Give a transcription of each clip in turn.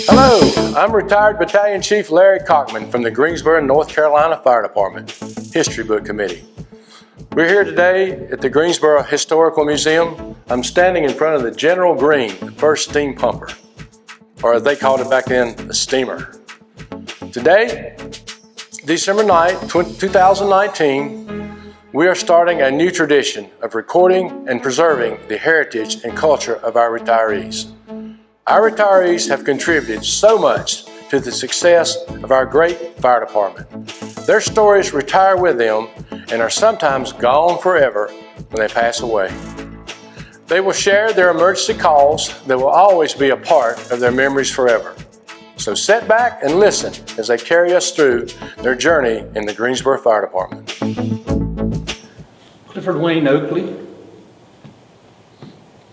Hello, I'm retired Battalion Chief Larry Cockman from the Greensboro, North Carolina Fire Department History Book Committee. We're here today at the Greensboro Historical Museum. I'm standing in front of the General Green, the first steam pumper, or as they called it back then, a steamer. Today, December 9th, 2019, we are starting a new tradition of recording and preserving the heritage and culture of our retirees. Our retirees have contributed so much to the success of our great fire department. Their stories retire with them and are sometimes gone forever when they pass away. They will share their emergency calls that will always be a part of their memories forever. So sit back and listen as they carry us through their journey in the Greensboro Fire Department. Clifford Wayne Oakley,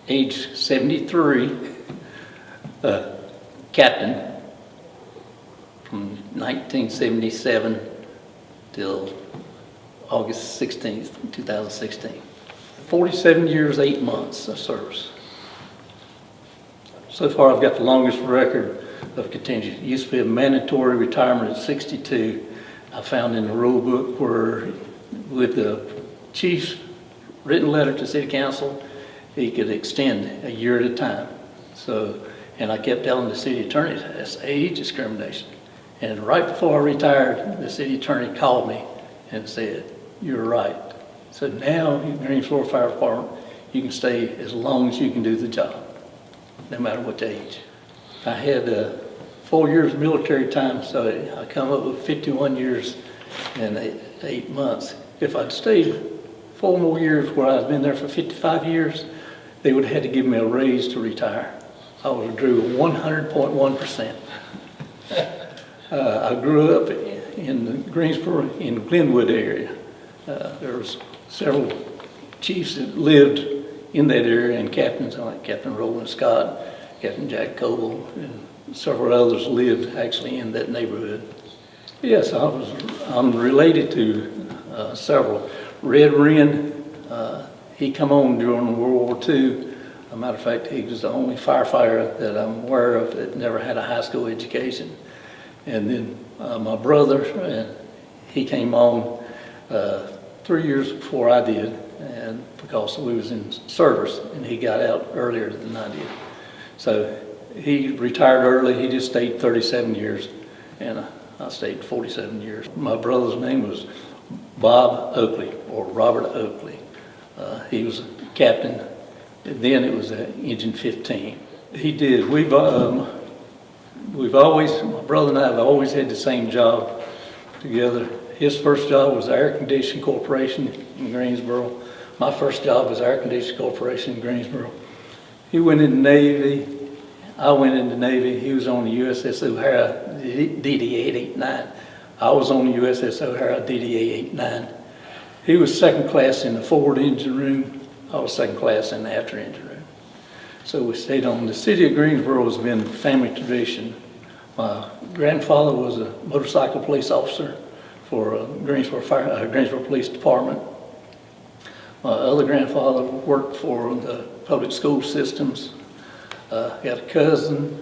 age 73, captain from 1977 till August 16th, 2016. 47 years, 8 months of service. So far I've got the longest record of contingent. It used to be a mandatory retirement at 62. I found in the rule book where with the chief's written letter to city council, he could extend a year at a time. And I kept telling the city attorney, that's age discrimination. And right before I retired, the city attorney called me and said, you're right. So now in the Greensboro Fire Department, you can stay as long as you can do the job, no matter what age. I had 4 years of military time, so I come up with 51 years and 8 months. If I'd stayed 4 more years where I've been there for 55 years, they would have had to give me a raise to retire. I would have drew 100.1%. I grew up in the Greensboro, in Glenwood area. There was several chiefs that lived in that area and captains like Captain Roland Scott, Captain Jack Coble, and several others lived actually in that neighborhood. Yes, I'm related to several. Red Wren, he come on during World War II. As a matter of fact, he was the only firefighter that I'm aware of that never had a high school education. And then my brother, he came on 3 years before I did, and because we was in service, and he got out earlier than I did. So he retired early. He just stayed 37 years, and I stayed 47 years. My brother's name was Bob Oakley, or Robert Oakley. He was a captain. Then it was Engine 15. He did. We've always, my brother and I have always had the same job together. His first job was Air Conditioning Corporation in Greensboro. My first job was Air Conditioning Corporation in Greensboro. He went in the Navy. I went in the Navy. He was on the USS O'Hara DD-889. I was on the USS O'Hara DD-889. He was second class in the forward engine room. I was second class in the after engine room. So we stayed on. The city of Greensboro has been family tradition. My grandfather was a motorcycle police officer for Greensboro Police Department. My other grandfather worked for the public school systems. I got a cousin,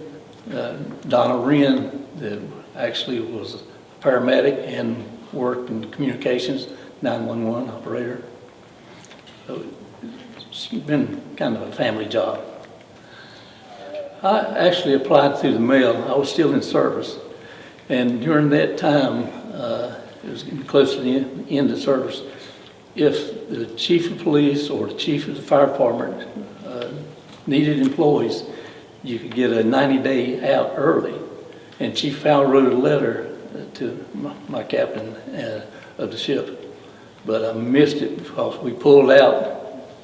Donna Wren, that actually was a paramedic and worked in communications, 911 operator. So it's been kind of a family job. I actually applied through the mail. I was still in service. And during that time, it was getting close to the end of service, if the chief of police or the chief of the fire department needed employees, you could get a 90-day out early. And Chief Fowler wrote a letter to my captain of the ship. But I missed it because we pulled out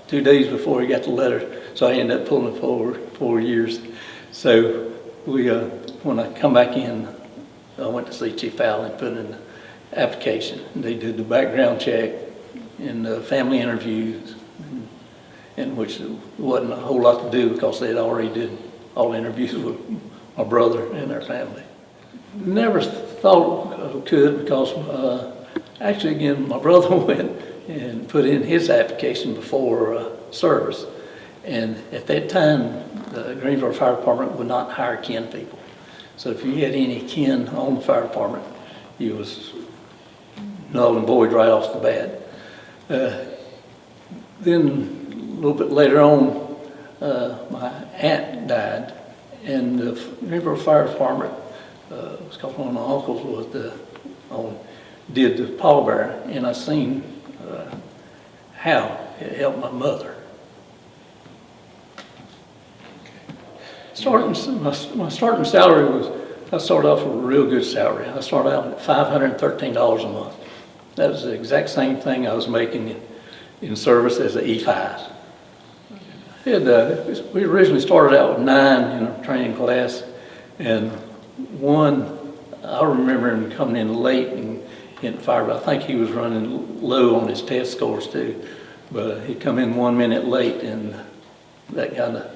2 days before he got the letter, so I ended up pulling it forward 4 years. So when I come back in, I went to see Chief Fowler and put in an application. They did the background check and the family interviews, in which there wasn't a whole lot to do because they had already did all the interviews with my brother and their family. Never thought I could because actually, again, my brother went and put in his application before service. And at that time, the Greensboro Fire Department would not hire kin people. So if you had any kin on the fire department, you was null and void right off the bat. Then a little bit later on, my aunt died, and the Greensboro Fire Department, it was called one of my uncles, did the pallbearer, and I seen how it helped my mother. My starting salary was, I started off with a real good salary. I started out at $513 a month. That was the exact same thing I was making in service as an E5. We originally started out with 9 in a training class, and one, I remember him coming in late and getting fired. I think he was running low on his test scores too, but he'd come in 1 minute late, and that kind of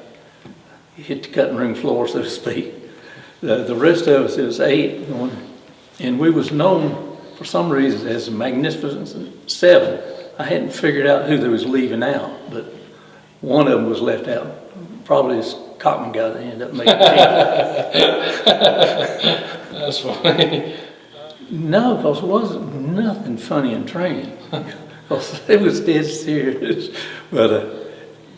hit the cutting room floor, so to speak. The rest of us, it was 8, and we was known for some reason as the Magnificent 7. I hadn't figured out who they was leaving out, but one of them was left out. Probably this Cockman guy that ended up making it. That's funny. No, because it wasn't nothing funny in training. Because it was dead serious. But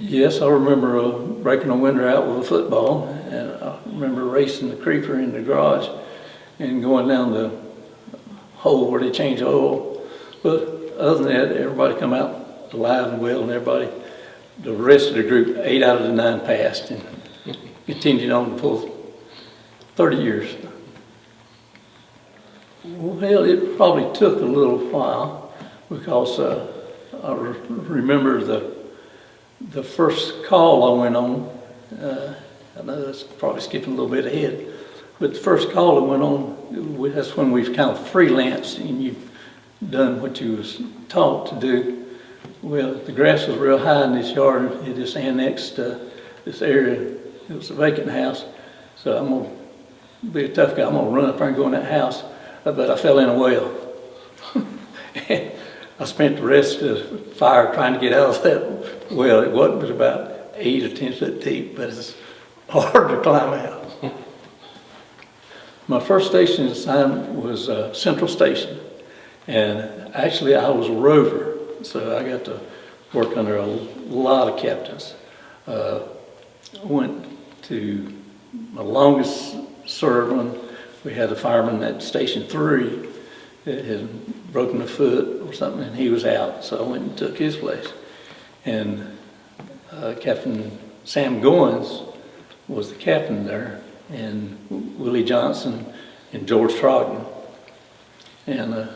yes, I remember breaking a window out with a football, and I remember racing the creeper in the garage and going down the hole where they change oil. But other than that, everybody come out alive and well, and the rest of the group, 8 out of the 9 passed and continued on the full 30 years. Well, it probably took a little while because I remember the first call I went on. I know that's probably skipping a little bit ahead, but the first call I went on, that's when we've kind of freelanced and you've done what you was taught to do. Well, the grass was real high in this yard. It just annexed this area. It was a vacant house. So I'm going to be a tough guy. I'm going to run up there and go in that house. But I fell in a well. And I spent the rest of the fire trying to get out of that well. It was about 8 or 10 foot deep, but it's hard to climb out. My first station assignment was Central Station. And actually I was a rover. So I got to work under a lot of captains. Went to my longest served one. We had a fireman at Station 3 that had broken a foot or something, and he was out. So I went and took his place. And Captain Sam Goins was the captain there, and Willie Johnson and George Trogdon. And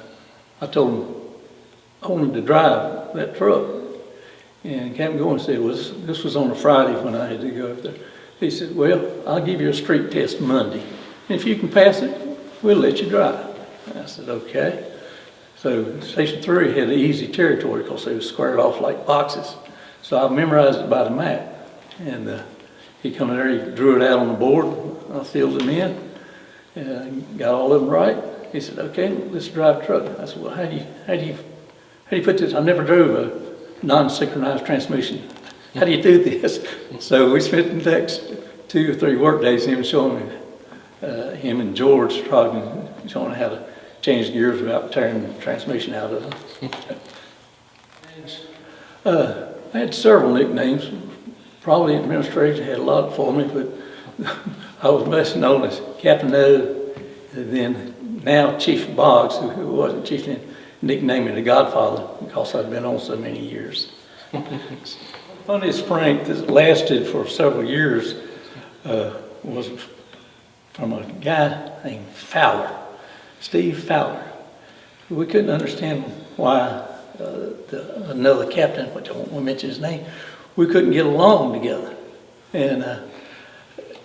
I told him I wanted to drive that truck. And Captain Goins said, well, this was on a Friday when I had to go up there. He said, well, I'll give you a street test Monday. And if you can pass it, we'll let you drive. And I said, okay. So Station 3 had easy territory because they were squared off like boxes. So I memorized it by the map. And he come in there, he drew it out on the board. I filled them in and got all of them right. He said, okay, let's drive the truck. I said, well, how do you put this? I never drove a non-synchronized transmission. How do you do this? So we spent the next 2 or 3 work days him showing me, him and George Trogdon showing how to change gears without tearing the transmission out of them. I had several nicknames. Probably administration had a lot for me, but I was best known as Captain O, then now Chief Boggs, who wasn't chief then, nicknamed me the Godfather because I'd been on so many years. Funniest prank that lasted for several years was from a guy named Fowler, Steve Fowler. We couldn't understand why another captain, which I won't mention his name, we couldn't get along together. And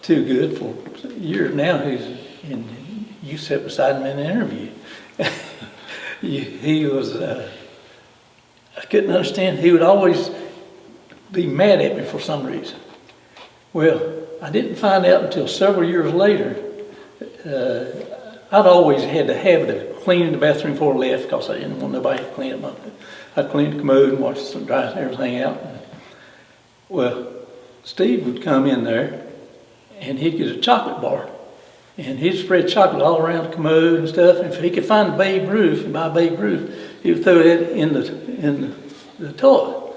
too good for years now. You sat beside him in an interview. He was, I couldn't understand. He would always be mad at me for some reason. Well, I didn't find out until several years later. I'd always had the habit of cleaning the bathroom before I left because I didn't want nobody to clean up I'd clean the commode and watch some dry everything out. Well, Steve would come in there and he'd get a chocolate bar and he'd spread chocolate all around the commode and stuff. And if he could find Babe Ruth, and by Babe Ruth, he would throw it in the toilet.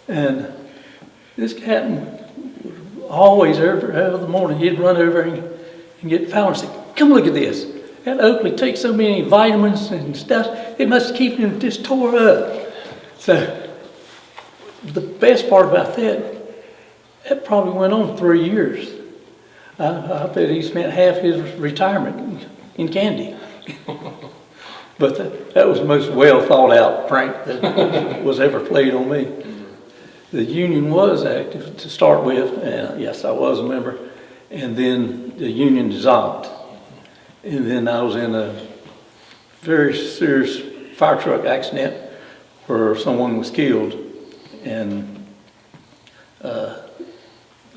And this captain would always, every other morning, he'd run over and get the fowler and say, "Come look at this. That Oakley takes so many vitamins and stuff, it must keep him just tore up." So the best part about that probably went on 3 years. I bet he spent half his retirement in candy. But that was the most well thought out prank that was ever played on me. The union was active to start with, and yes, I was a member, and then the union dissolved. And then I was in a very serious fire truck accident where someone was killed, and the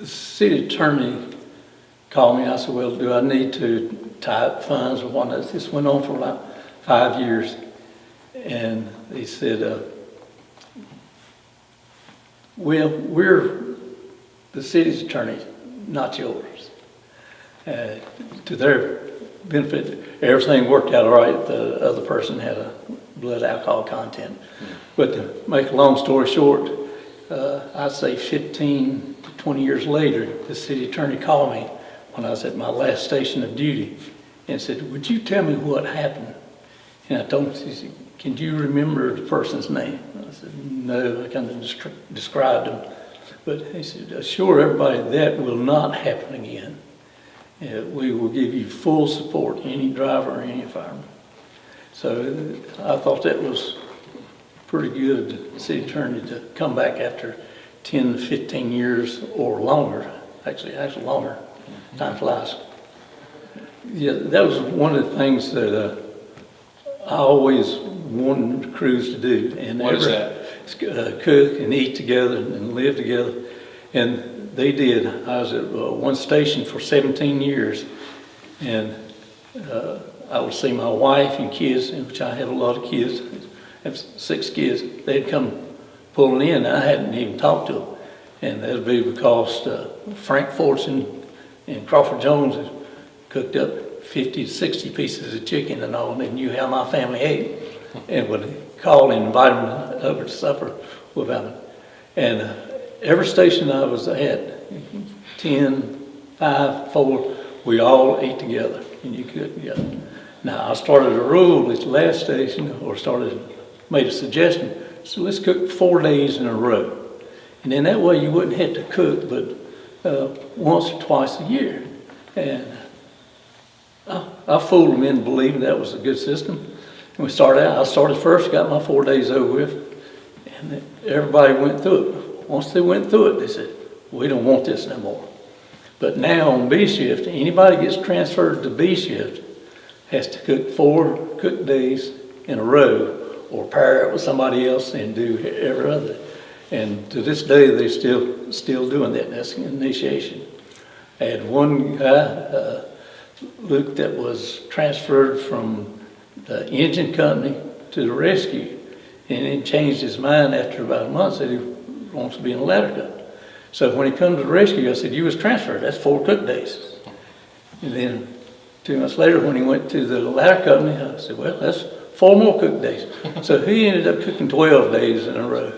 city attorney called me. I said, "Well, do I need to tie up funds or whatnot?" This went on for about 5 years, and he said, "Well, we're the city's attorney, not yours." To their benefit, everything worked out all right. The other person had a blood alcohol content. But to make a long story short, I'd say 15 to 20 years later, the city attorney called me when I was at my last station of duty and said, "Would you tell me what happened?" And I told him, he said, "Can you remember the person's name?" I said, "No," I kind of described him. But he said, "Assure everybody that will not happen again. We will give you full support, any driver or any fireman." So I thought that was pretty good, the city attorney, to come back after 10 to 15 years or longer. Actually longer. Time flies. Yeah, that was one of the things that I always wanted crews to do. And what is that? Cook and eat together and live together. And they did. I was at one station for 17 years, and I would see my wife and kids, which I have a lot of kids. I have 6 kids. They'd come pulling in, and I hadn't even talked to them. And that would be because Frank Fortune and Crawford Jones had cooked up 50 to 60 pieces of chicken and all, and they knew how my family ate, and would call and invite them over to supper with them. And every station I was at, 10, 5, 4, we all ate together, and you cooked together. Now, I started a rule at the last station, or made a suggestion, so let's cook 4 days in a row. And then that way you wouldn't have to cook but once or twice a year. And I fooled them into believing that was a good system. And I started first, got my 4 days over with, and everybody went through it. Once they went through it, they said, "We don't want this no more." But now on B shift, anybody gets transferred to B shift has to cook 4 cook days in a row, or pair up with somebody else and do every other. And to this day, they're still doing that. That's initiation. I had one guy, Luke, that was transferred from the engine company to the rescue, and he changed his mind after about a month, said he wants to be in the ladder company. So when he come to the rescue, I said, "You was transferred, that's 4 cook days." And then 2 months later, when he went to the ladder company, I said, "Well, that's 4 more cook days." So he ended up cooking 12 days in a row.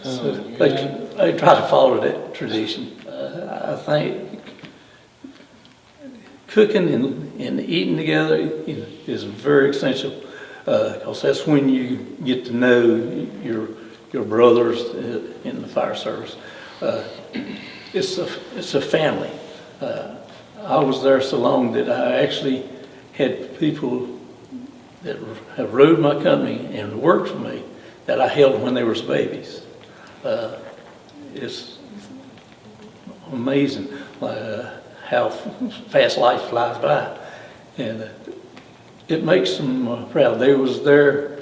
So they try to follow that tradition. I think cooking and eating together is very essential, because that's when you get to know your brothers in the fire service. It's a family. I was there so long that I actually had people that have rode my company and worked for me that I held when they were babies. It's amazing how fast life flies by, and it makes them proud. They was there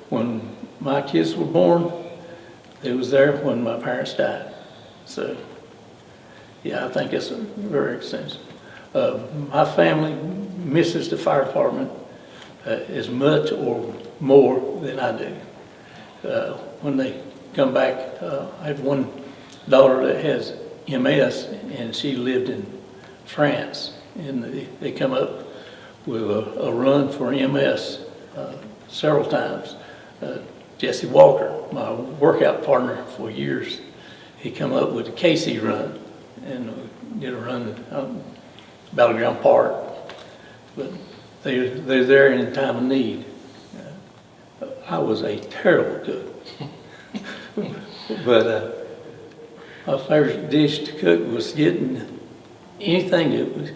when my kids were born. They was there when my parents died. So, yeah, I think it's very extensive. My family misses the fire department as much or more than I do. when they come back, I have one daughter that has MS, and she lived in France, and they come up with a run for MS several times. Jesse Walker, my workout partner for years, he come up with the Casey run and did a run at Battleground Park. But they're there in time of need. I was a terrible cook. But my favorite dish to cook was getting anything that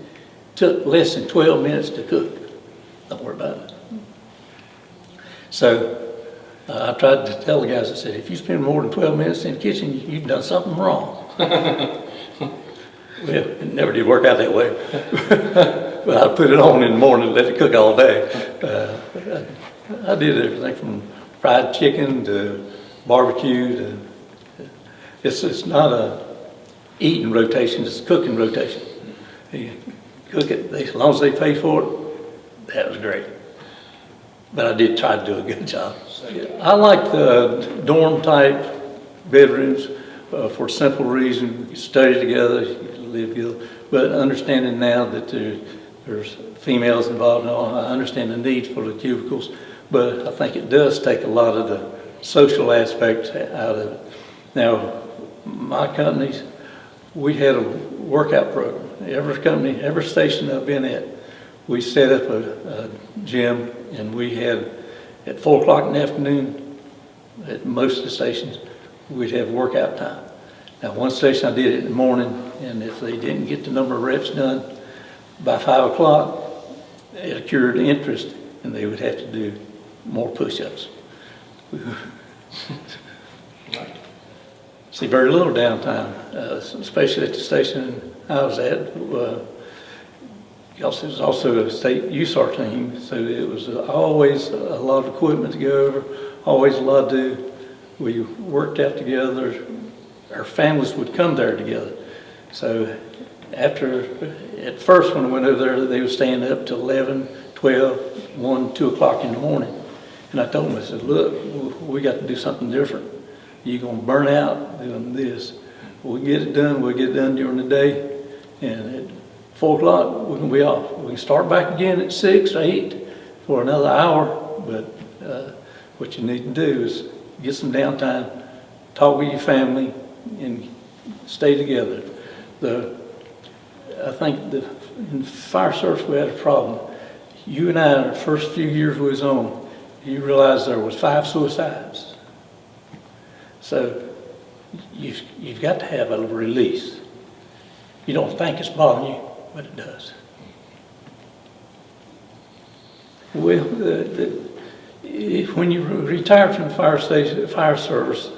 took less than 12 minutes to cook. Don't worry about it. So I tried to tell the guys, I said, if you spend more than 12 minutes in the kitchen, you've done something wrong. Well, it never did work out that way. But I put it on in the morning and let it cook all day. I did everything from fried chicken to barbecue to, it's not a eating rotation, it's a cooking rotation. You cook it, as long as they pay for it, that was great. But I did try to do a good job. I like the dorm type bedrooms for a simple reason. You study together, you live together. But understanding now that there's females involved and all, I understand the need for the cubicles. But I think it does take a lot of the social aspects out of it. Now, my companies, we had a workout program. Every station I've been at, we set up a gym, and we had at 4 o'clock in the afternoon at most of the stations, we'd have workout time. Now, one station I did it in the morning, and if they didn't get the number of reps done by 5 o'clock, it accrued interest, and they would have to do more push-ups. See very little downtime, especially at the station I was at. It was also a state USAR team, so it was always a lot of equipment to go over, always a lot to do. We worked out together. Our families would come there together. So at first when I went over there, they were staying up till 11, 12, 1, 2 o'clock in the morning. And I told them, I said, look, we got to do something different. You're going to burn out doing this. We'll get it done during the day. And at 4 o'clock, we're going to be off. We can start back again at 6, 8 for another hour. But what you need to do is get some downtime, talk with your family, and stay together. I think in fire service we had a problem. You and I, in the first few years we was on, you realize there was 5 suicides. So you've got to have a release. You don't think it's bothering you, but it does. Well, when you retire from the fire service,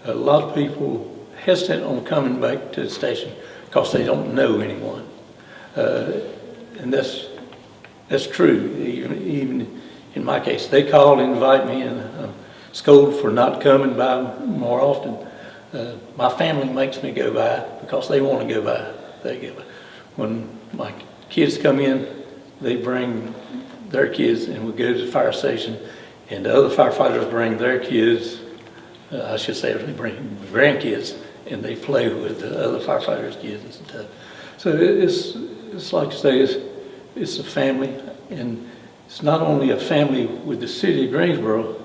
a lot of people hesitant on coming back to the station because they don't know anyone. And that's true. Even in my case, they call and invite me, and I'm scolded for not coming by more often. My family makes me go by because they want to go by. They go by. When my kids come in, they bring their kids, and we go to the fire station, and the other firefighters bring their kids. I should say they bring grandkids, and they play with the other firefighters' kids and stuff. So it's like I say, it's a family, and it's not only a family with the city of Greensboro.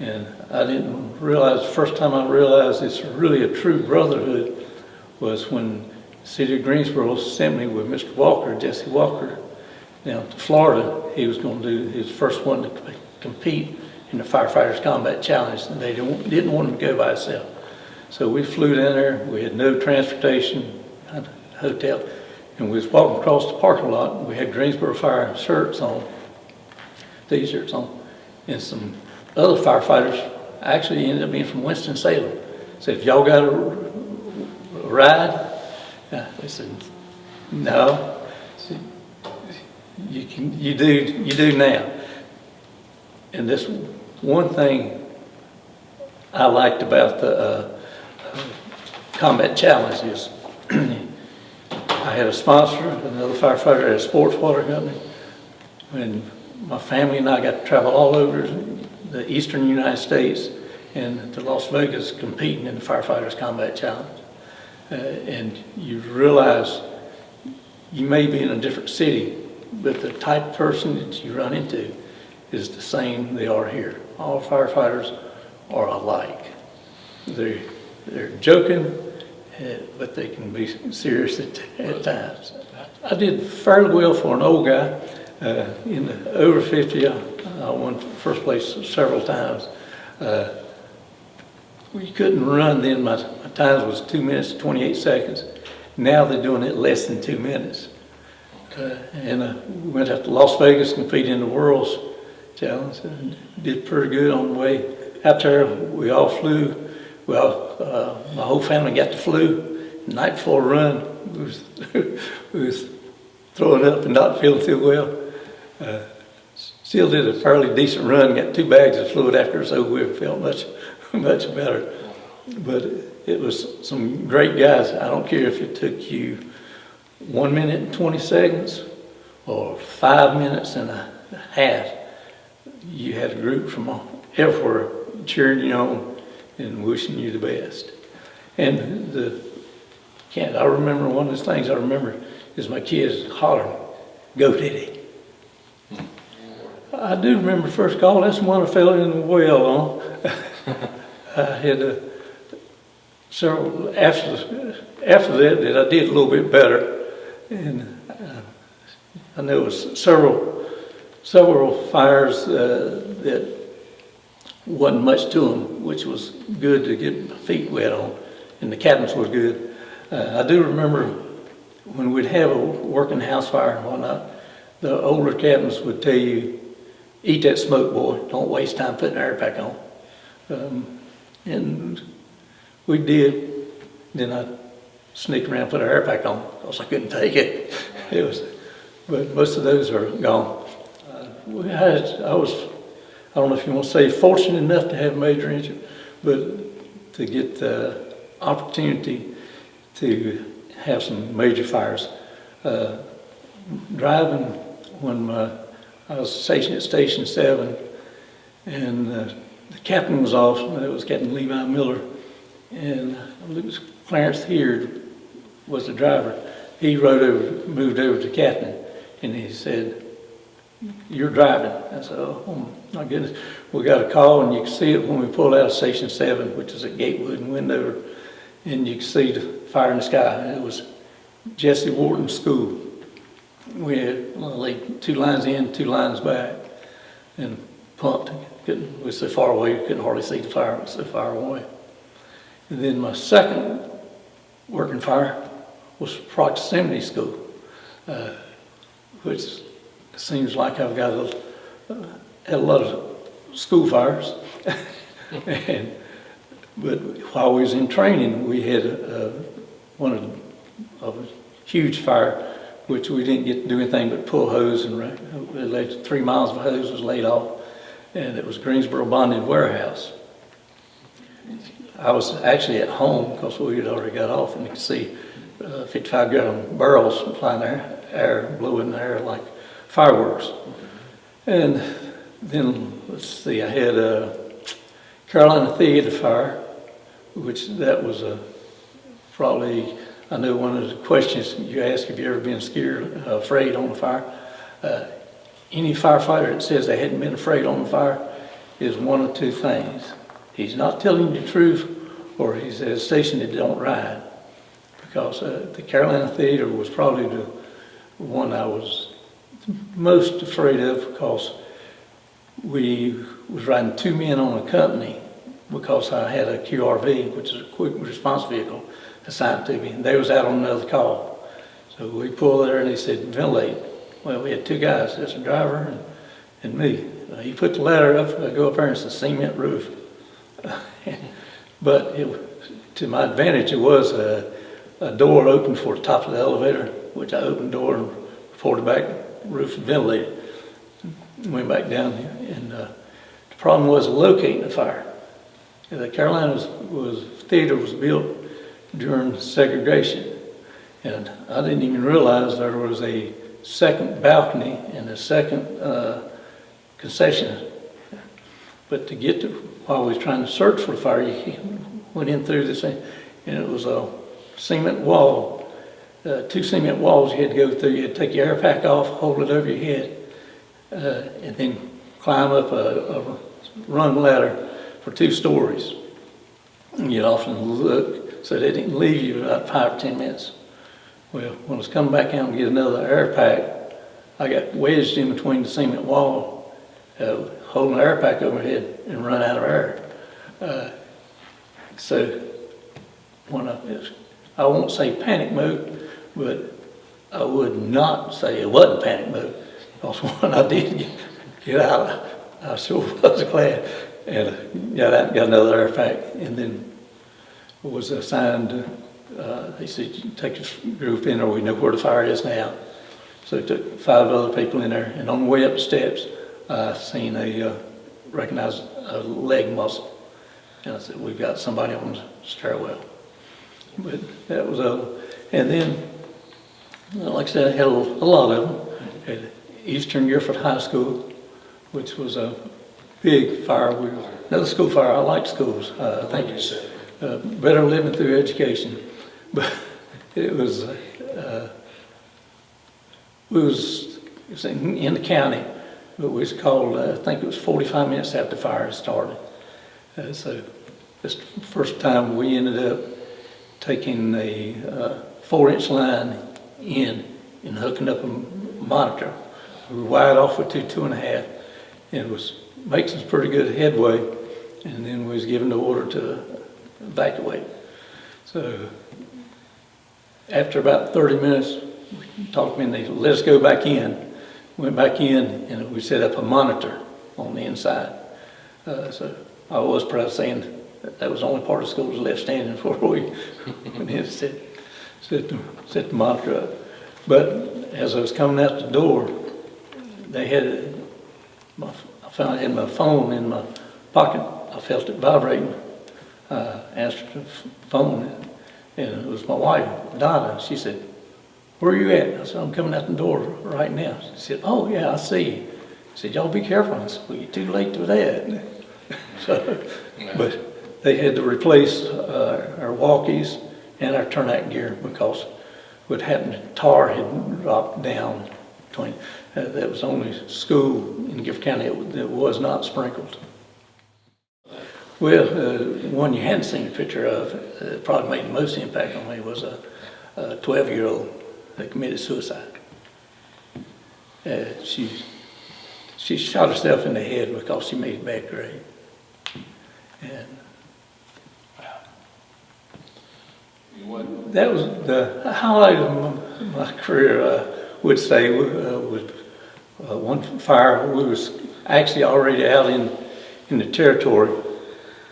And I didn't realize, the first time I realized it's really a true brotherhood was when the city of Greensboro sent me with Mr. Walker, Jesse Walker, down to Florida. He was going to do his first one to compete in the Firefighters Combat Challenge, and they didn't want him to go by himself. So we flew down there. We had no transportation, not a hotel, and we was walking across the parking lot, and we had Greensboro Fire shirts on, T-shirts on, and some other firefighters actually ended up being from Winston-Salem. Said, if y'all got a ride? They said, no. Said, you do now. And this one thing I liked about the Combat Challenge is I had a sponsor, another firefighter at a sports water company, and my family and I got to travel all over the eastern United States and to Las Vegas competing in the Firefighters Combat Challenge. And you realize you may be in a different city, but the type of person that you run into is the same they are here. All firefighters are alike. They're joking, but they can be serious at times. I did fairly well for an old guy. In the over 50, I won first place several times. We couldn't run then. My times was 2 minutes, 28 seconds. Now they're doing it less than 2 minutes. We went out to Las Vegas, competed in the World's Challenge, and did pretty good on the way out there. We all flew. Well, my whole family got the flu. The night before the run, we was throwing up and not feeling too well. Still did a fairly decent run. Got 2 bags of fluid after it's over with. Felt much better. But it was some great guys. I don't care if it took you 1 minute and 20 seconds or 5 minutes and a half. You had a group from everywhere cheering you on and wishing you the best. And I remember one of the things I remember is my kids hollering, "Go Diddy." I do remember first call. That's the one I fell in the well on. I had several after that I did a little bit better, and I know it was several fires that wasn't much to them, which was good to get my feet wet on, and the captains was good. I do remember when we'd have a working house fire and whatnot, the older captains would tell you, "Eat that smoke, boy. Don't waste time putting the air pack on." And we did. Then I sneaked around, put our air pack on, because I couldn't take it. But most of those are gone. I don't know if you want to say fortunate enough to have major injury, but to get the opportunity to have some major fires. Driving when I was stationed at Station 7, and the captain was off, and it was Captain Levi Miller, and it was Clarence Heard was the driver. He moved over to captain, and he said, "You're driving." I said, "Oh my goodness." We got a call, and you can see it when we pulled out of Station 7, which is at Gatewood and Wendover, and you can see the fire in the sky. It was Jesse Wharton School. We had like 2 lines in, 2 lines back, and pumped. We were so far away, you couldn't hardly see the fire. It was so far away. And then my second working fire was Proximity School, which seems like I've got had a lot of school fires. But while we was in training, we had one of a huge fire, which we didn't get to do anything but pull hose, and 3 miles of hose was laid off, and it was Greensboro Bonded Warehouse. I was actually at home because we had already got off, and you could see 55-gallon barrels flying air, blowing in the air like fireworks. And then, let's see, I had a Carolina Theater fire, which that was probably, I know one of the questions you ask, have you ever been scared, afraid on a fire? Any firefighter that says they hadn't been afraid on the fire is one of 2 things. He's not telling you the truth, or he's at a station that don't ride. Because the Carolina Theater was probably the one I was most afraid of, because we was riding 2 men on a company, because I had a QRV, which is a quick response vehicle, assigned to me, and they was out on another call. So we pulled there, and they said, "Ventilate." Well, we had 2 guys, there's a driver and me. He put the ladder up, I go up there, and it's a cement roof. But to my advantage, it was a door open for the top of the elevator, which I opened the door and pulled the back roof and ventilated. Went back down here, and the problem was locating the fire. The Carolina Theater was built during segregation, and I didn't even realize there was a second balcony and a second concession But to get to, while we was trying to search for the fire, he went in through this thing, and it was a cement wall, 2 cement walls you had to go through. You had to take your air pack off, hold it over your head, and then climb up a rung ladder for 2 stories. And you'd often look, so they didn't leave you about 5 or 10 minutes. Well, when I was coming back out and get another air pack, I got wedged in between the cement wall, holding the air pack over my head and run out of air. So when I won't say panic mode, but I would not say it wasn't panic mode. Because when I did get out, I sure was glad. And got out and got another air pack, and then was assigned, they said, you take this group in, or we know where the fire is now. So I took 5 other people in there, and on the way up the steps, I seen recognized a leg muscle. And I said, we've got somebody on the stairwell. But that was and then, like I said, I had a lot of them. At Eastern Gifford High School, which was a big fire. Another school fire. I like schools. I think it's better living through education. But it was, we was in the county, but we was called, I think it was 45 minutes after the fire had started. So this the first time we ended up taking a 4-inch line in and hooking up a monitor. We were wired off with 2.5, and it was making some pretty good headway, and then we was given the order to evacuate. So after about 30 minutes, we talked to me and they let us go back in. Went back in and we set up a monitor on the inside. So I was proud of saying that was the only part of the school that was left standing before we went in and set the monitor up. But as I was coming out the door, they had, I found I had my phone in my pocket. I felt it vibrating. Answered the phone, and it was my wife, Donna. She said, where are you at? I said, I'm coming out the door right now. She said, oh yeah, I see you. She said, y'all be careful. I said, well, you're too late for that. So, but they had to replace our walkies and our turnout gear because what happened, tar had dropped down between, that was the only school in Gifford County that was not sprinkled. Well, one you hadn't seen a picture of, that probably made the most impact on me, was a 12-year-old that committed suicide. She shot herself in the head because she made a bad grade. And that was the highlight of my career, I would say, with one fire. We was actually already out in the territory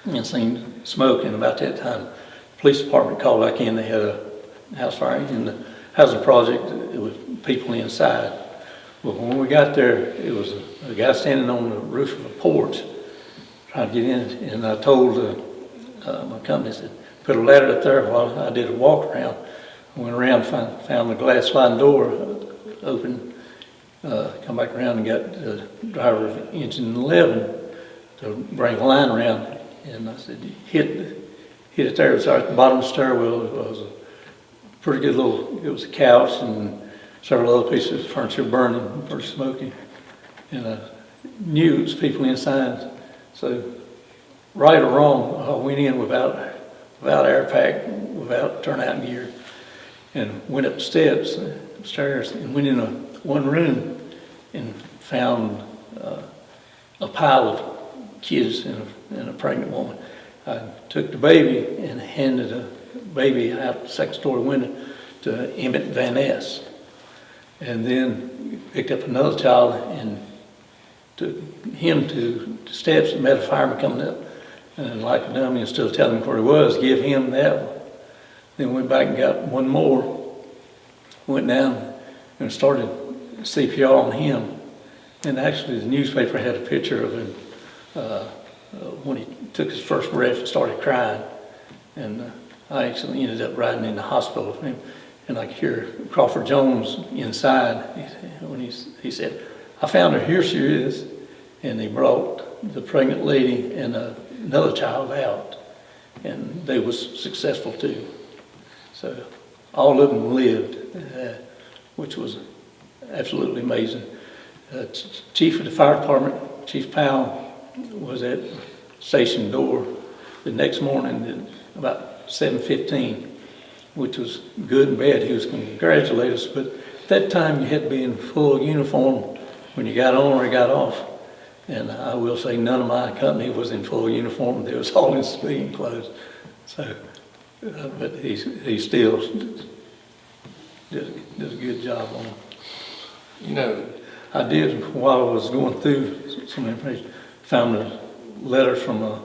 and seen smoke, and about that time, the police department called back in. They had a house fire in the housing project. It was people inside. Well, when we got there, it was a guy standing on the roof of a porch trying to get in, and I told my company, I said, put a ladder up there while I did a walk around. I went around, found the glass sliding door open, come back around and got the driver of engine 11 to bring a line around. And I said, hit it there. It was at the bottom of the stairwell. It was a pretty good it was a couch and several other pieces of furniture burning, pretty smoky. And I knew it was people inside. So, right or wrong, I went in without air pack, without turnout gear, and went up the steps, upstairs, and went in one room and found a pile of kids and a pregnant woman. I took the baby and handed the baby out the second story window to Emmett Van Ness. And then picked up another child and took him to the steps and met a fireman coming up. And like a dummy, instead of telling him where he was, give him that one. Then went back and got one more. Went down and started CPR on him. And actually the newspaper had a picture of him when he took his first breath and started crying. And I actually ended up riding in the hospital with him. And I could hear Crawford Jones inside when he said, I found her, here she is. And he brought the pregnant lady and another child out, and they was successful too. So all of them lived, which was absolutely amazing. Chief of the fire department, Chief Powell, was at station door the next morning at about 7:15, which was good and bad. He was congratulating us, but at that time you had to be in full uniform when you got on or got off. And I will say none of my company was in full uniform. They was all in civilian clothes. So, but he still did a good job on it. You know, I did, while I was going through some information, found a letter from a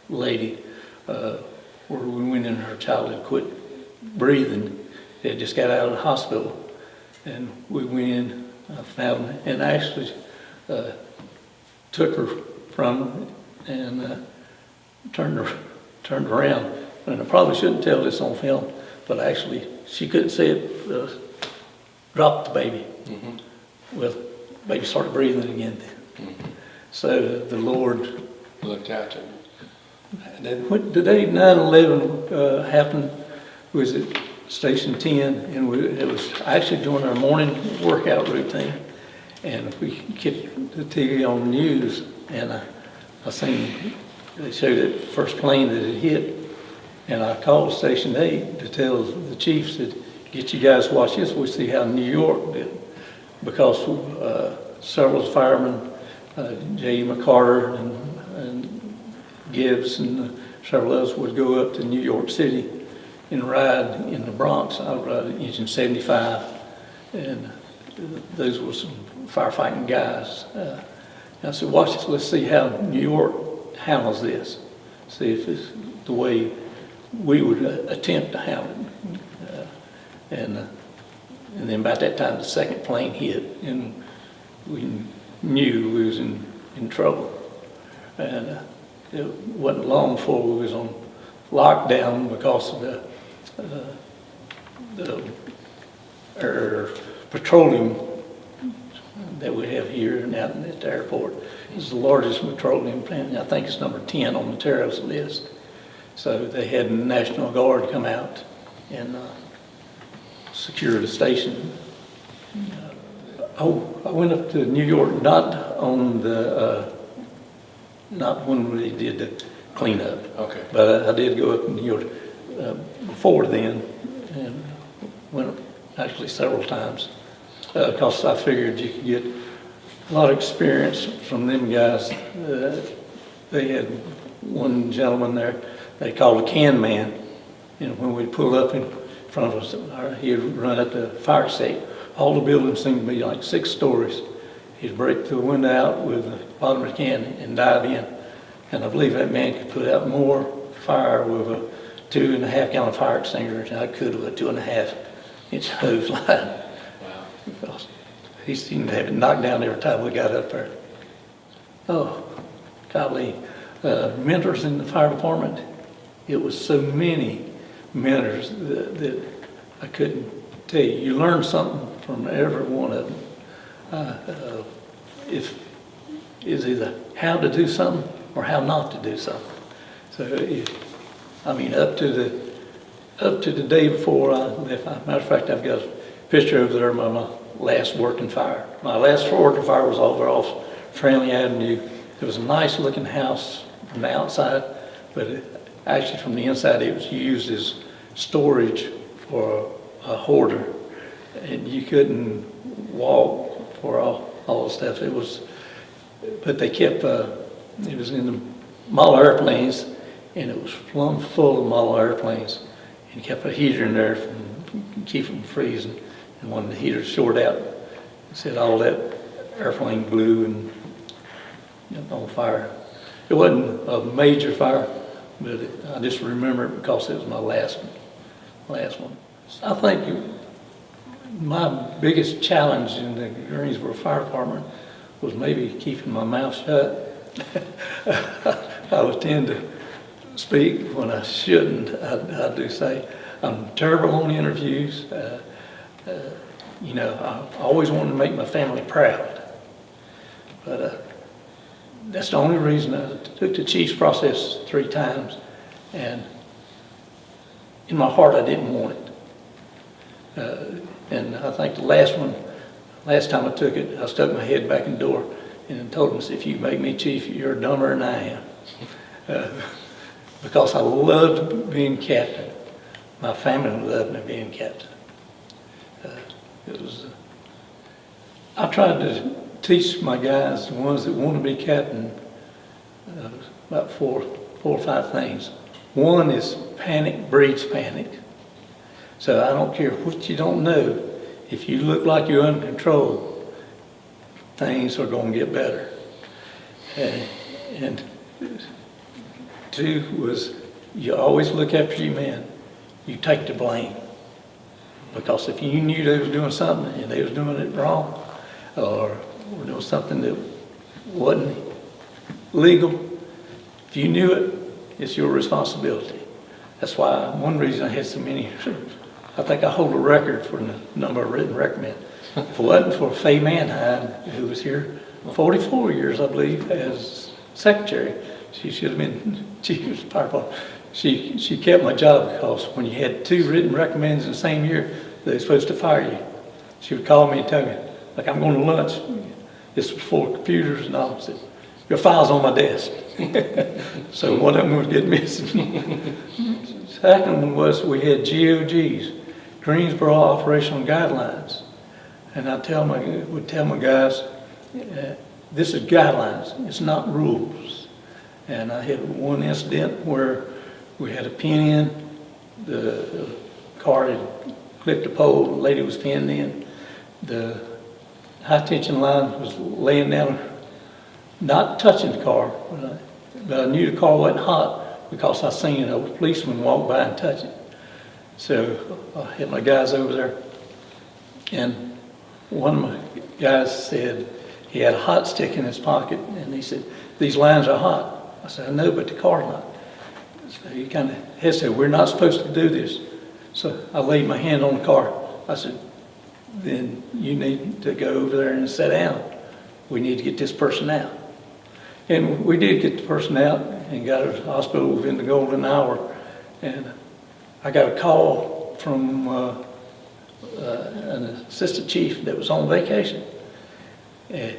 lady where we went in, her child had quit breathing. They had just got out of the hospital. And we went in, found her, and actually took her from her and turned her around. And I probably shouldn't tell this on film, but actually she couldn't see it, dropped the baby. Mm-hmm. Well, baby started breathing again. Mm-hmm. So the Lord looked after her. The day 9/11 happened was at Station 10, and it was actually during our morning workout routine, and we kept the TV on the news, and I seen they showed that first plane that it hit, and I called Station 8 to tell the chief, said, get you guys to watch this, we'll see how New York did, because several firemen, J.E. McCarter and Gibbs and several others would go up to New York City and ride in the Bronx. I would ride Engine 75, and those were some firefighting guys. I said, watch this, let's see how New York handles this. See if it's the way we would attempt to handle it. And then about that time, the second plane hit, and we knew we was in trouble. And it wasn't long before we was on lockdown because of the petroleum that we have here and out at the airport. It's the largest petroleum plant. I think it's number 10 on the tariffs list. So they had the National Guard come out and secure the station. I went up to New York, not when we did the cleanup. Okay. But I did go up to New York before then, and went up actually several times because I figured you could get a lot of experience from them guys. They had one gentleman there they called a can man, and when we pulled up in front of us, he'd run up the fire escape. All the buildings seemed to be like 6 stories. He'd break the window out with the bottom of the can and dive in. And I believe that man could put out more fire with a 2.5 gallon fire extinguisher than I could with a 2.5 inch hose line. Wow. Because he seemed to have it knocked down every time we got up there. Oh, golly. Mentors in the fire department, it was so many mentors that I couldn't tell you. You learn something from every one of them. It's either how to do something or how not to do something. So, up to the day before I left. Matter of fact, I've got a picture over there of my last working fire. My last working fire was over off Franklin Avenue. It was a nice looking house from the outside, but actually from the inside it was used as storage for a hoarder, and you couldn't walk for all the stuff. But they kept, it was in the model airplanes, and it was plumb full of model airplanes, and kept a heater in there to keep them from freezing. And when the heater shorted out, it said all that airplane glue and on fire. It wasn't a major fire, but I just remember it because it was my last one. I think my biggest challenge in the Greensboro Fire Department was maybe keeping my mouth shut. I would tend to speak when I shouldn't. I do say I'm terrible on interviews. I always wanted to make my family proud, but that's the only reason I took the chief's process 3 times, and in my heart I didn't want it. And I think the last time I took it, I stuck my head back in the door and told him, if you make me chief, you're dumber than I am. Because I loved being captain. My family loved me being captain. I tried to teach my guys, the ones that want to be captain, about four or five things. One is panic breeds panic. So I don't care what you don't know. If you look like you're under control, things are going to get better. And 2 was, you always look after your men. You take the blame. Because if you knew they was doing something and they was doing it wrong, or doing something that wasn't legal, if you knew it, it's your responsibility. That's why one reason I had so many, I think I hold a record for the number of written recommends. If it wasn't for Faye Manheim, who was here 44 years, I believe, as secretary, she should have been chief of the fire department. She kept my job because when you had 2 written recommends in the same year, they were supposed to fire you. She would call me and tell me, like, I'm going to lunch. This was before computers and all. I said, your file's on my desk. So one of them would get missing. Second one was we had GOGs, Greensboro Operational Guidelines. And I would tell my guys, this is guidelines, it's not rules. And I had one incident where we had a pin in, the car had clipped a pole, the lady was pinned in, the high tension line was laying down, not touching the car, but I knew the car wasn't hot because I seen a policeman walk by and touch it. So I had my guys over there, and one of my guys said he had a hot stick in his pocket, and he said, these lines are hot. I said, I know, but the car's not. So he kind of hesitated, we're not supposed to do this. So I laid my hand on the car. I said, then you need to go over there and sit down. We need to get this person out. And we did get the person out and got her to the hospital within the golden hour. And I got a call from an assistant chief that was on vacation. And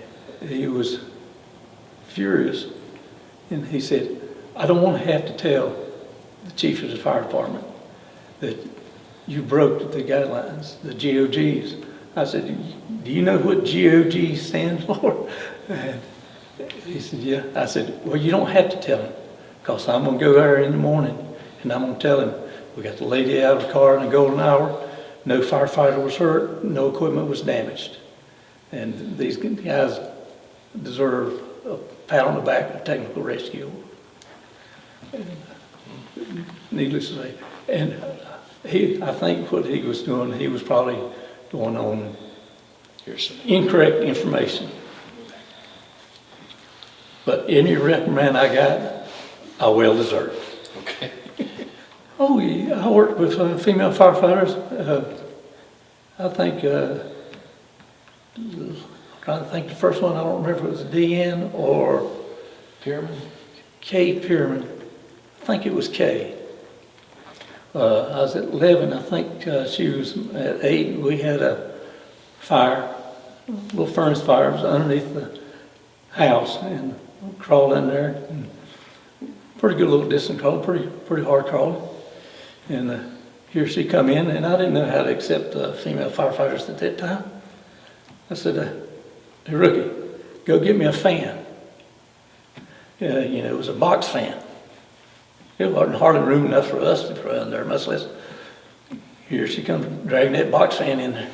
he was furious. And he said, I don't want to have to tell the chief of the fire department that you broke the guidelines, the GOGs. I said, do you know what GOG stands for? And he said, yeah. I said, well, you don't have to tell him, because I'm going to go there in the morning and I'm going to tell him, we got the lady out of the car in the golden hour, no firefighter was hurt, no equipment was damaged. And these guys deserve a pat on the back of technical rescue. And, needless to say. And I think what he was doing, he was probably going on incorrect information. But any reprimand I got, I well deserved. Okay. Oh, yeah, I worked with female firefighters. I think, I'm trying to think the first one, I don't remember if it was DN or Pyramid? Kay Pyramid. I think it was Kay. I was at 11, I think she was at 8, and we had a fire, a little furnace fire. It was underneath the house, and I crawled in there. And pretty good little distance crawl, pretty hard crawling. And here she come in, and I didn't know how to accept female firefighters at that time. I said, hey, rookie, go get me a fan. It was a box fan. It wasn't hardly room enough for us to put in there, much less. Here she comes dragging that box fan in there.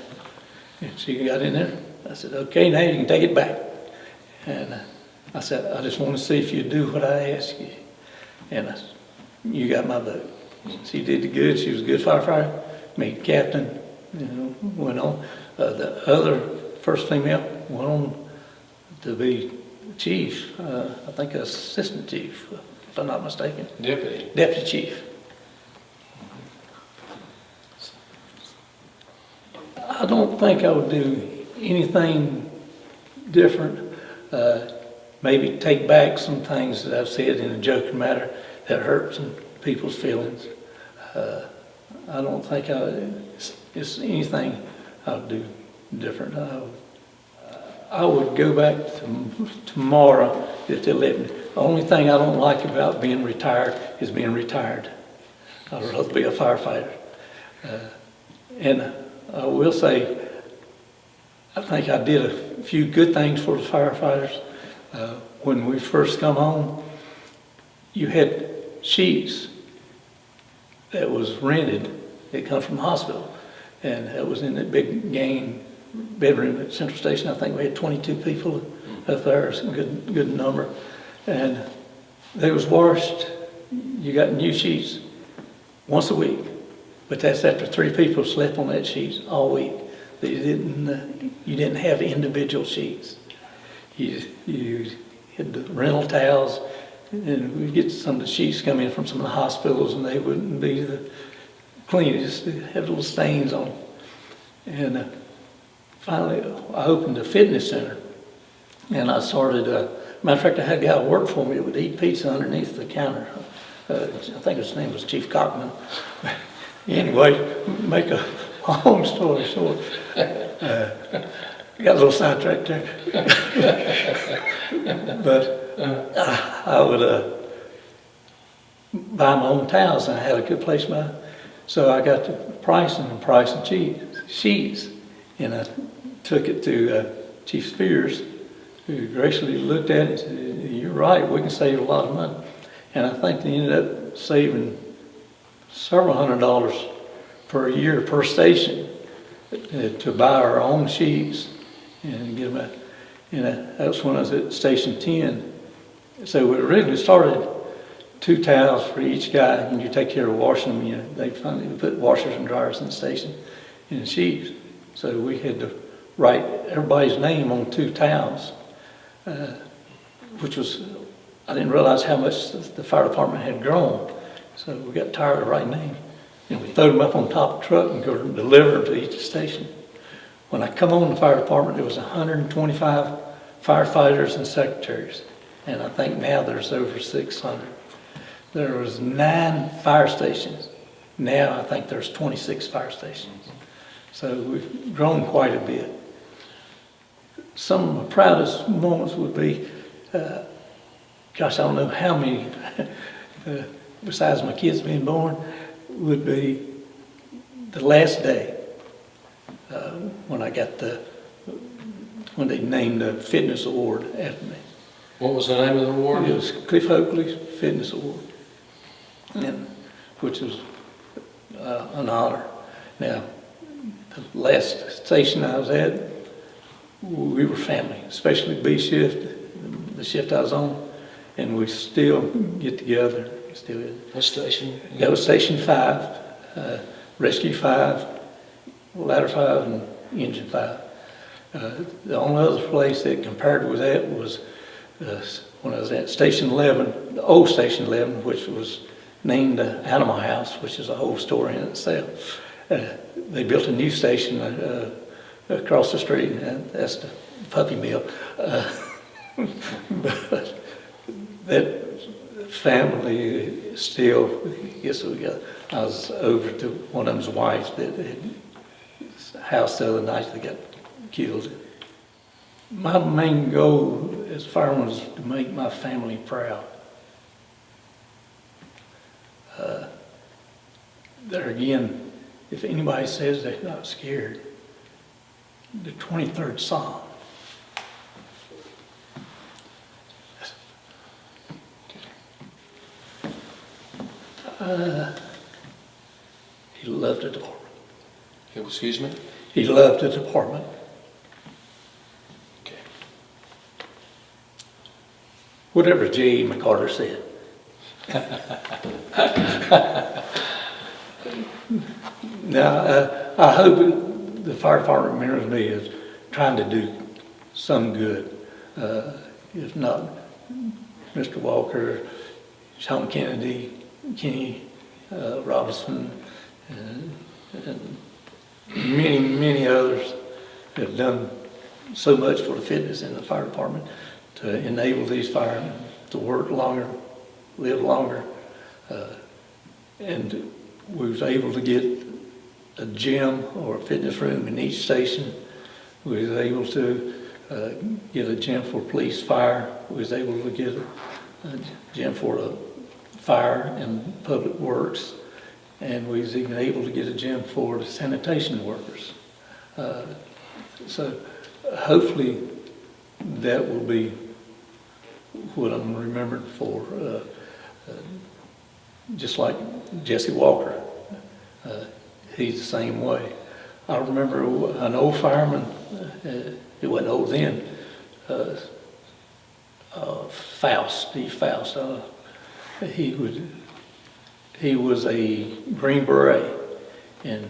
And she got in there. I said, okay, now you can take it back. And I said, I just want to see if you do what I ask you. And I said, you got my vote. She did the good. She was a good firefighter. Made captain. Went on. The other first female went on to be chief. I think assistant chief, if I'm not mistaken. Deputy chief. I don't think I would do anything different. maybe take back some things that I've said in a joking manner that hurt some people's feelings. I don't think it's anything I'll do different. I would go back tomorrow if they let me. The only thing I don't like about being retired is being retired. I'd rather be a firefighter. And I will say, I think I did a few good things for the firefighters. When we first come home, you had sheets that was rented that come from the hospital. And that was in that big gang bedroom at Central Station. I think we had 22 people up there, it's a good number. And they was washed. You got new sheets once a week, but that's after 3 people slept on that sheet all week. You didn't have individual sheets. You had the rental towels, and we get some of the sheets come in from some of the hospitals, and they wouldn't be the cleanest. They had little stains on them. And finally, I opened a fitness center, and I started. Matter of fact, I had a guy work for me that would eat pizza underneath the counter. I think his name was Chief Cockman. Anyway, make a long story short, got a little sidetracked there. But I would buy my own towels, and I had a good place to buy. So I got the pricing sheets, and I took it to Chief Spears, who graciously looked at it and said, "You're right, we can save a lot of money." And I think they ended up saving several $100s per year per station to buy our own sheets and get them out. And that was when I was at Station 10. So we originally started 2 towels for each guy, and you take care of washing them. They finally put washers and dryers in the station and the sheets. So we had to write everybody's name on 2 towels, which was, I didn't realize how much the fire department had grown. So we got tired of writing names. And we threw them up on top of the truck and go deliver them to each station. When I come on the fire department, there was 125 firefighters and secretaries. And I think now there's over 600. There was 9 fire stations. Now I think there's 26 fire stations. So we've grown quite a bit. Some of my proudest moments would be, gosh, I don't know how many, besides my kids being born, would be the last day when I got when they named the fitness award after me. What was the name of the award? It was Cliff Oakley's Fitness Award, which was an honor. Now, the last station I was at, we were family, especially B shift, the shift I was on, and we still get together. What station? That was Station 5, Rescue 5, Ladder 5, and Engine 5. The only other place that compared with that was when I was at Station 11, the old Station 11, which was named the Animal House, which is a whole story in itself. They built a new station across the street, and that's the puppy mill. But that family still, I was over to one of them's wives that had a house the other night that got killed. My main goal as a fireman was to make my family proud. There again, if anybody says they're not scared, the 23rd Psalm. He loved the department. Excuse me? He loved the department. Okay. Whatever J.E. McCarter said. Now, I hope the fire department remembers me as trying to do some good. If not, Mr. Walker, Sean Kennedy, Kenny Robinson, and many, many others have done so much for the fitness in the fire department. to enable these firemen to work longer, live longer. And we was able to get a gym or a fitness room in each station. We was able to get a gym for police fire. We was able to get a gym for the fire and public works. And we was even able to get a gym for the sanitation workers. So hopefully that will be what I'm remembered for. Just like Jesse Walker, he's the same way. I remember an old fireman, he wasn't old then, Faust, Steve Faust. He was a Green Beret, and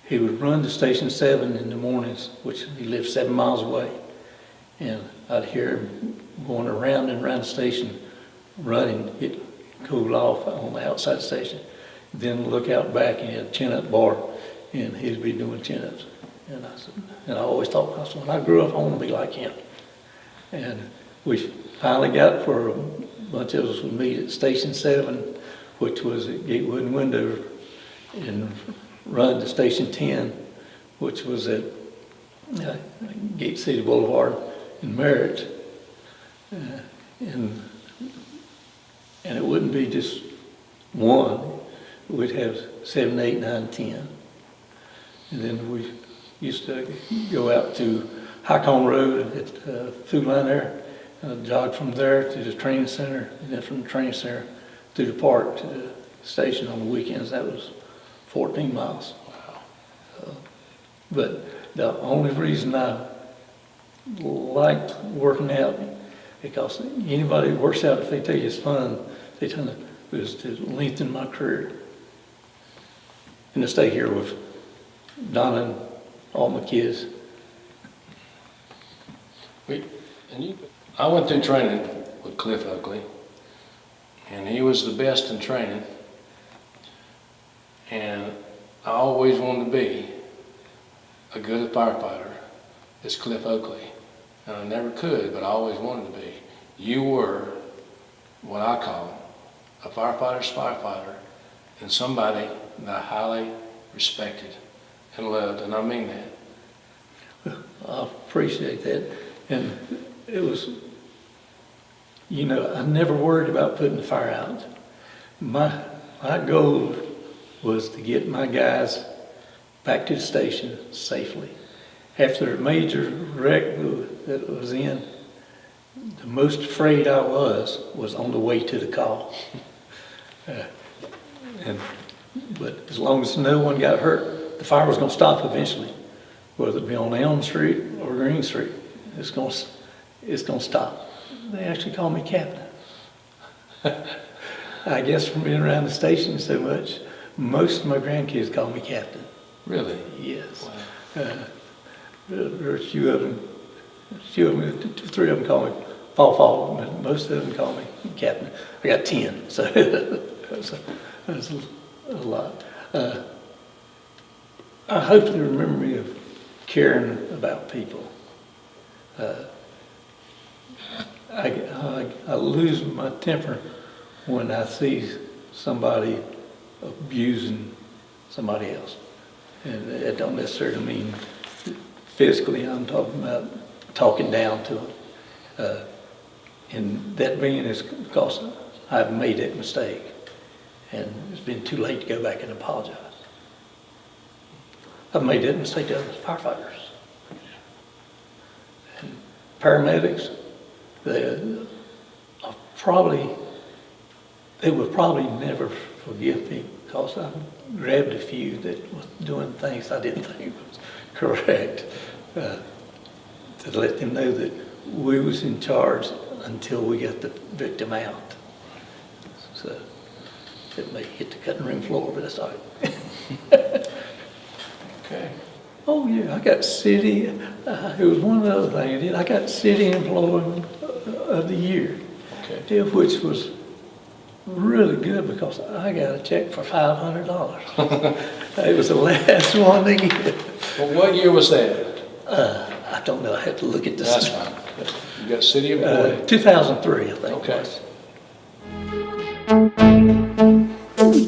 he would run to Station 7 in the mornings, which he lived 7 miles away. And I'd hear him going around and around the station, running, get cool off on the outside station. Then look out back and he had a chin-up bar, and he'd be doing chin-ups. And I always thought, when I grew up, I want to be like him. And we finally got for a bunch of us would meet at Station 7, which was at Gatewood and Window, and run to Station 10, which was at Gate City Boulevard in Merritt. And it wouldn't be just one. We'd have 7, 8, 9, 10. And then we used to go out to Highcombe Road at the food line there, jog from there to the training center, and then from the training center to the park to the station on the weekends. That was 14 miles. Wow. But the only reason I liked working out, because anybody who works out, if they tell you it's fun, they tell me it was to lengthen my career. And to stay here with Donna and all my kids. I went through training with Cliff Oakley, and he was the best in training. And I always wanted to be a good firefighter as Cliff Oakley. And I never could, but I always wanted to be. You were what I call a firefighter's firefighter, and somebody that I highly respected and loved, and I mean that. I appreciate that. And it was, I never worried about putting the fire out. My goal was to get my guys back to the station safely. After a major wreck that was in, the most afraid I was on the way to the call. But as long as no one got hurt, the fire was going to stop eventually, whether it be on Elm Street or Green Street. It's going to stop. They actually call me Captain. I guess from being around the station so much, most of my grandkids call me Captain. Really? Yes. Wow. There are a few of them, 2, 3 of them call me Paw, but most of them call me Captain. I got 10, so that's a lot. I hope they remember me of caring about people. I lose my temper when I see somebody abusing somebody else. And that don't necessarily mean physically. I'm talking about talking down to them. And that being is because I've made that mistake. And it's been too late to go back and apologize. I've made that mistake to other firefighters. And paramedics, they would probably never forgive me because I grabbed a few that was doing things I didn't think was correct, to let them know that we was in charge until we got the victim out. So it may hit the cutting room floor, but that's all right. Okay. Oh yeah, I got city, it was one other thing I did. I got city employee of the year, Okay. which was really good because I got a check for $500. It was the last one they get. Well, what year was that? I don't know, I had to look at this. That's fine. You got city employee? 2003, I think it Okay. was.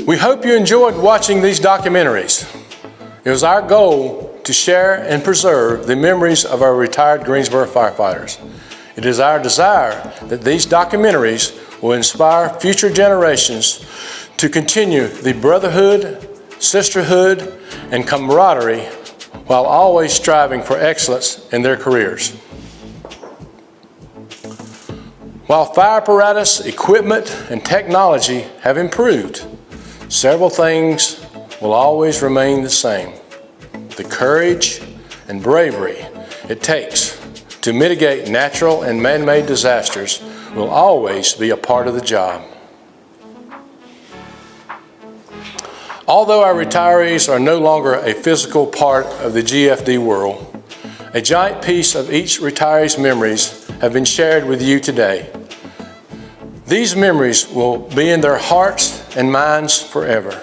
We hope you enjoyed watching these documentaries. It was our goal to share and preserve the memories of our retired Greensboro firefighters. It is our desire that these documentaries will inspire future generations to continue the brotherhood, sisterhood, and camaraderie while always striving for excellence in their careers. While fire apparatus, equipment, and technology have improved, several things will always remain the same. The courage and bravery it takes to mitigate natural and man-made disasters will always be a part of the job. Although our retirees are no longer a physical part of the GFD world, a giant piece of each retiree's memories have been shared with you today. These memories will be in their hearts and minds forever.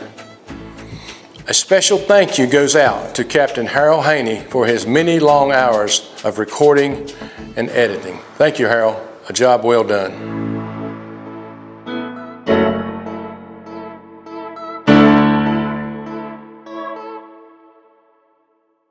A special thank you goes out to Captain Harold Haney for his many long hours of recording and editing. Thank you, Harold. A job well done.